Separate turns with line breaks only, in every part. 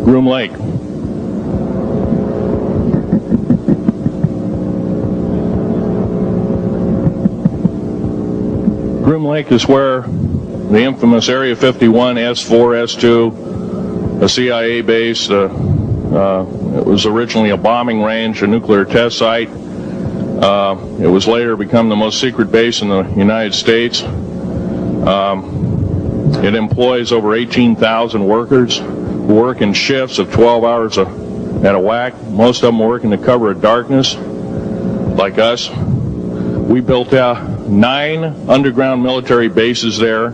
Groom Lake. Groom Lake is where the infamous Area 51, S4, S2, a CIA base, it was originally a bombing range, a nuclear test site. It was later become the most secret base in the United States. It employs over 18,000 workers who work in shifts of 12 hours at a whack. Most of them work in the cover of darkness, like us. We built 9 underground military bases there,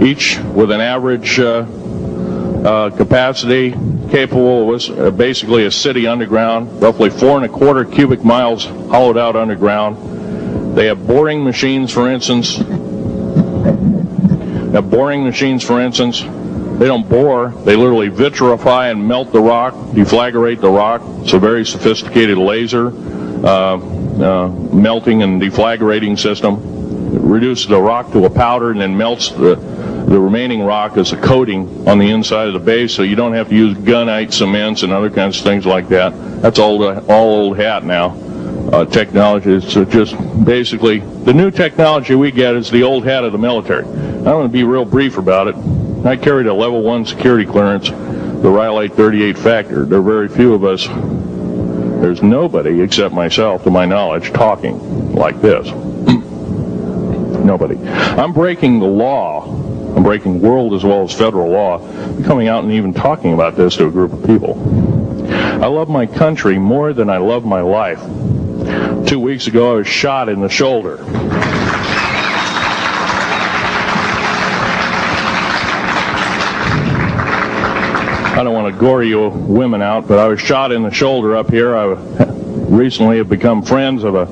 each with an average capacity capable of basically a city underground, roughly 4¼ cubic miles hollowed out underground. They have boring machines, for instance. They don't bore, they literally vitrify and melt the rock, deflagrate the rock. It's a very sophisticated laser melting and deflagrating system. It reduces the rock to a powder and then melts the remaining rock as a coating on the inside of the base, so you don't have to use gunite cements and other kinds of things like that. That's all old hat now. Technology is just basically the new technology we get is the old hat of the military. I'm going to be real brief about it. I carried a level 1 security clearance, the Rhyolite 38 factor. There are very few of us. There's nobody except myself, to my knowledge, talking like this. Nobody. I'm breaking the law. I'm breaking world as well as federal law, coming out and even talking about this to a group of people. I love my country more than I love my life. 2 weeks ago, I was shot in the shoulder. I don't want to gore you women out, but I was shot in the shoulder up here. I recently have become friends of a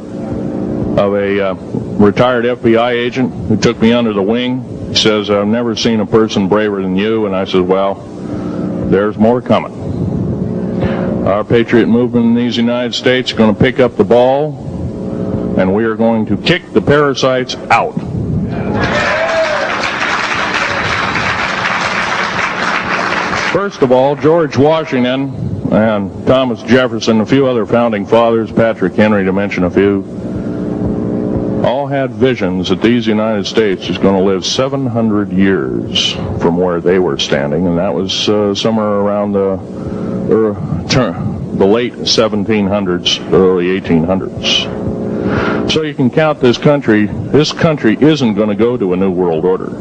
retired FBI agent who took me under the wing. He says, I've never seen a person braver than you. And I said, well, there's more coming. Our patriot movement in these United States is going to pick up the ball, and we are going to kick the parasites out. First of all, George Washington and Thomas Jefferson, a few other founding fathers, Patrick Henry to mention a few, all had visions that these United States is going to live 700 years from where they were standing, and that was somewhere around the late 1700s, early 1800s. So you can count this country. This country isn't going to go to a new world order.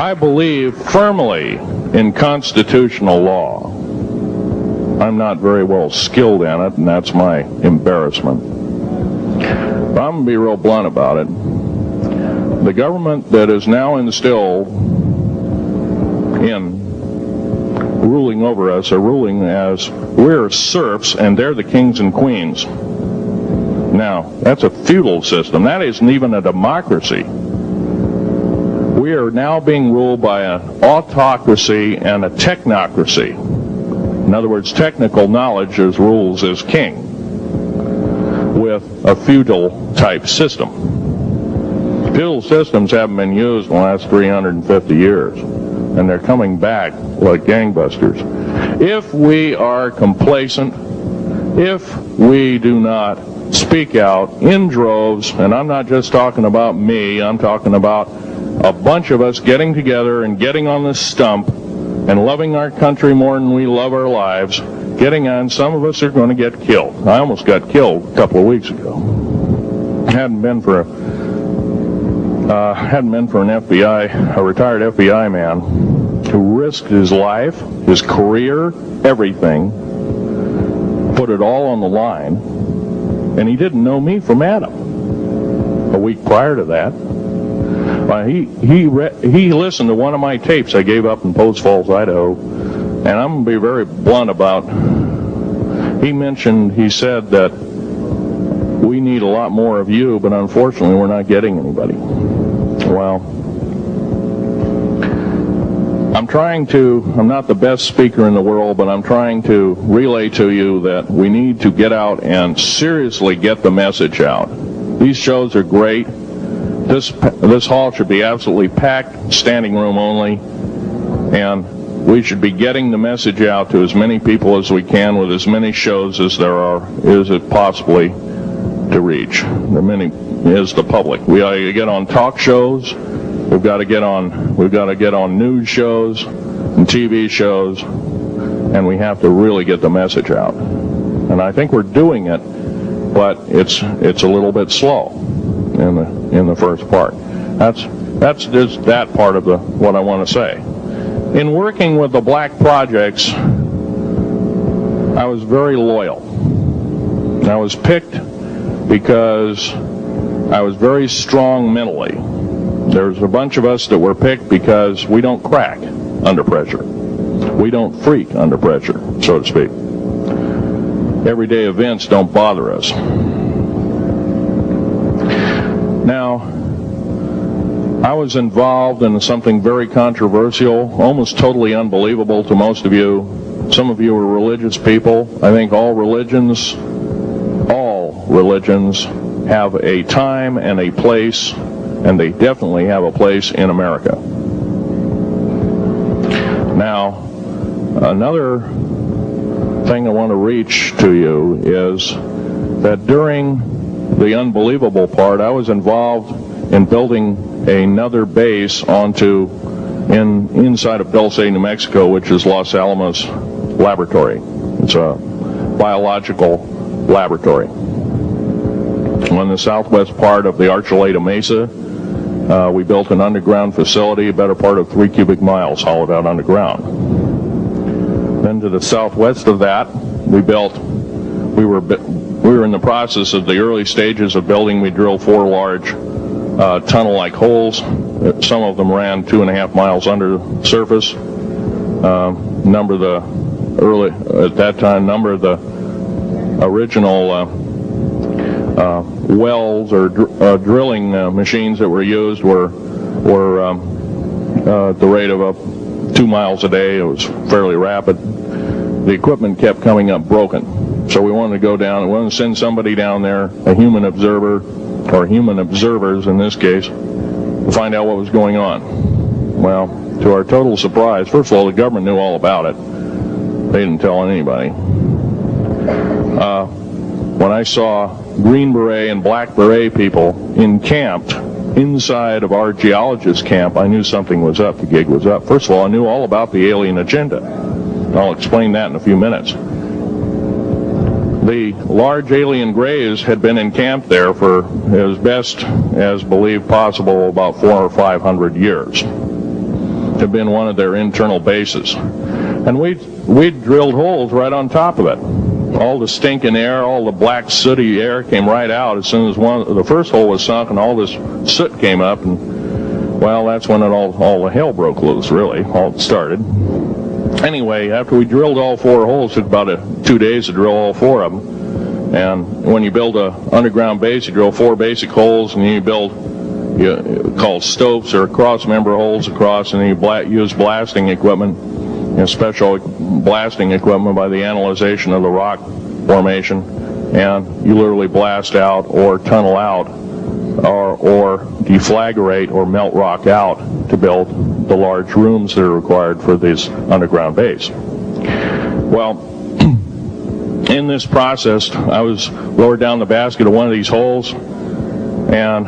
I believe firmly in constitutional law. I'm not very well skilled in it, and that's my embarrassment. But I'm going to be real blunt about it. The government that is now instilled in ruling over us are ruling as we're serfs and they're the kings and queens. Now, that's a feudal system. That isn't even a democracy. We are now being ruled by an autocracy and a technocracy. In other words, technical knowledge as rules as king, with a feudal type system. Feudal systems haven't been used in the last 350 years, and they're coming back like gangbusters. If we are complacent, if we do not speak out in droves, and I'm not just talking about me, I'm talking about a bunch of us getting together and getting on the stump and loving our country more than we love our lives, getting on, some of us are going to get killed. I almost got killed a couple of weeks ago. Hadn't been for an FBI, a retired FBI man who risked his life, his career, everything, put it all on the line, and he didn't know me from Adam. A week prior to that, he listened to one of my tapes I gave up in Post Falls, Idaho, and I'm going to be very blunt about. He said that we need a lot more of you, but unfortunately we're not getting anybody. Well, I'm not the best speaker in the world, but I'm trying to relay to you that we need to get out and seriously get the message out. These shows are great. This hall should be absolutely packed, standing room only, and we should be getting the message out to as many people as we can with as many shows as is it possibly to reach. The many is the public. We ought to get on talk shows. We've got to get on news shows and TV shows, and we have to really get the message out. And I think we're doing it, but it's a little bit slow in the first part. That's just that part of what I want to say. In working with the black projects, I was very loyal. I was picked because I was very strong mentally. There's a bunch of us that were picked because we don't crack under pressure. We don't freak under pressure, so to speak. Everyday events don't bother us. Now, I was involved in something very controversial, almost totally unbelievable to most of you. Some of you are religious people. I think all religions have a time and a place, and they definitely have a place in America. Now, another thing I want to reach to you is that during the unbelievable part, I was involved in building another base inside of Dulce, New Mexico, which is Los Alamos laboratory. It's a biological laboratory. On the southwest part of the Archuleta Mesa, we built an underground facility, a better part of 3 cubic miles hollowed out underground. Then to the southwest of that, we were in the process of the early stages of building. We drilled 4 large tunnel-like holes. Some of them ran 2.5 miles under the surface. Number of the original wells or drilling machines that were used were at the rate of 2 miles a day. It was fairly rapid. The equipment kept coming up broken. So we wanted to go down, we wanted to send somebody down there, a human observer, or human observers in this case, to find out what was going on. Well, to our total surprise, first of all, the government knew all about it. They didn't tell anybody. When I saw Green Beret and Black Beret people encamped inside of our geologist camp, I knew something was up, the gig was up. First of all, I knew all about the alien agenda. I'll explain that in a few minutes. The large alien grays had been encamped there for as best as believed possible about 400 or 500 years. It had been one of their internal bases. And we drilled holes right on top of it. All the stinking air, all the black sooty air came right out as soon as the first hole was sunk, and all this soot came up, and well, that's when all the hell broke loose, really, all started. Anyway, after we drilled all 4 holes, it took about 2 days to drill all 4 of them. And when you build an underground base, you drill 4 basic holes, and then you build called stopes or cross-member holes across, and then you use blasting equipment, special blasting equipment by the analyzation of the rock formation, and you literally blast out or tunnel out or deflagrate or melt rock out to build the large rooms that are required for this underground base. Well, in this process, I was lowered down the basket of one of these holes, and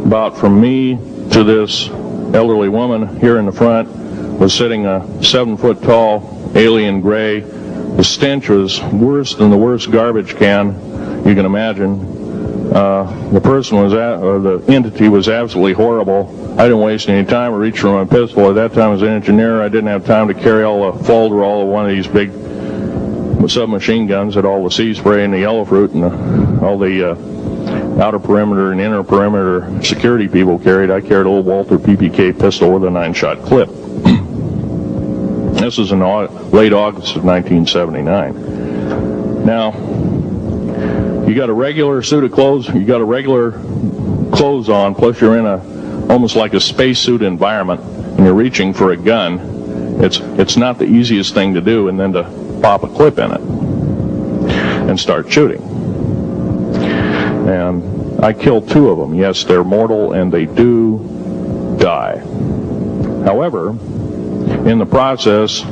about from me to this elderly woman here in the front was sitting a 7-foot-tall alien gray. The stench was worse than the worst garbage can you can imagine. The person the entity was absolutely horrible. I didn't waste any time. I reached for my pistol. At that time, as an engineer, I didn't have time to carry all the folderol of one of these big submachine guns that all the sea spray and the yellow fruit and all the outer perimeter and inner perimeter security people carried. I carried a little Walther PPK pistol with a 9-shot clip. This was in late August of 1979. Now, you got a regular suit of clothes, you got a regular clothes on, plus you're in almost like a spacesuit environment, and you're reaching for a gun. It's not the easiest thing to do, and then to pop a clip in it and start shooting. And I killed 2 of them. Yes, they're mortal and they do die. However, in the process,